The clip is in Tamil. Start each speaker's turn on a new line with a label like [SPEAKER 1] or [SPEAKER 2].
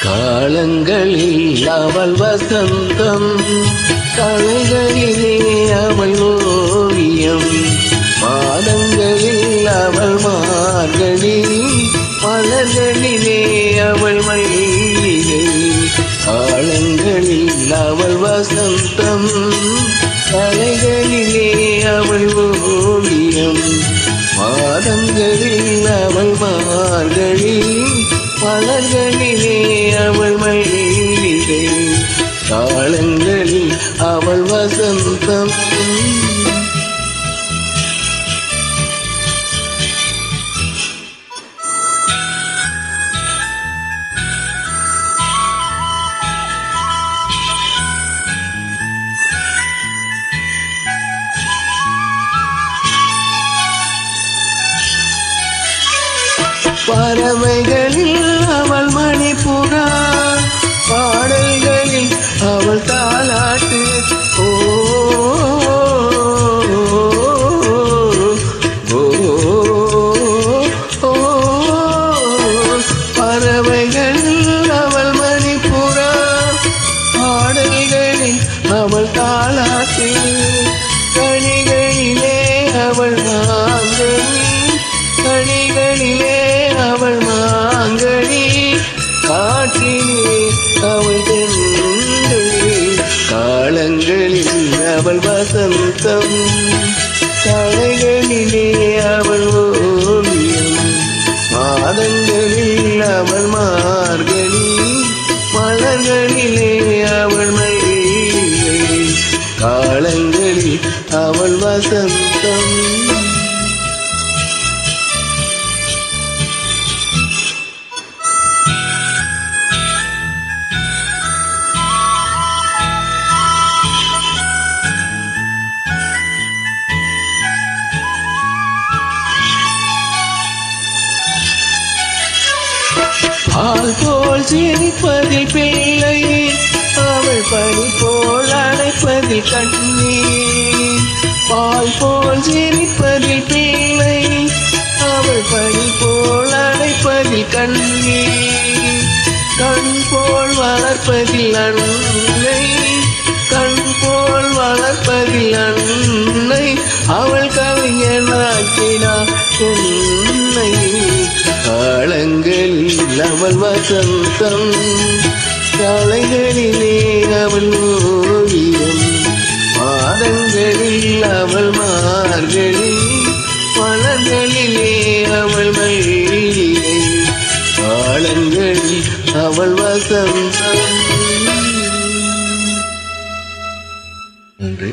[SPEAKER 1] காலங்களில் அவள் வசந்தம், கலைகளிலே அவள் ஓவியம், மாதங்களில் அவள் மார்கழி, மலர்களிலே அவள் மல்லிகை. காலங்களில் அவள் வசந்தம், கலைகளிலே அவள் ஓவியம், மாதங்களில் அவள் மார்கழி, மலர்களிலே அவள் மல்லிகை. காலங்களில் அவள் வசந்தம். பறவைகளில் அவள் மணிப்புறா, பாடல்களில் அவள் தாலாட்டு. ஓ பறவைகளில் அவள் மணிப்புறா, பாடல்களில் அவள் தாலாட்டு. கனிகளிலே அவள் மாங்கனி, கனிகளிலே அவள் மாங்கனி, காற்றிலே அவள் தென்றி. காலங்களில் அவள் வசந்தம், கலைகளிலே அவள் ஓவியம், மாதங்களில் அவள் மார்கழி, மலர்களிலே அவள் மல்லிகை. காலங்களில் அவள் வசந்தம். பால் போல் சிரிப்பதில் பிள்ளை, அவள் பனி போல் அணைப்பதில் கண்ணீர். பால் போல் சிரிப்பதில் பிள்ளை, அவள் பனி போல் அணைப்பதில் கண்ணீர். கண் போல் வளர்ப்பதில் அன்னை, கண் போல் வளர்ப்பதில் அன்னை, அவள் கவிஞனாக்கினாள் என்னை. காலங்களில் அவள் வசந்தம், கலைகளிலே அவள் ஓவியம், மாதங்களில் அவள் மார்கழி, மலர்களிலே அவள் மல்லிகை. காலங்களில் அவள் வசந்தம். நன்றி.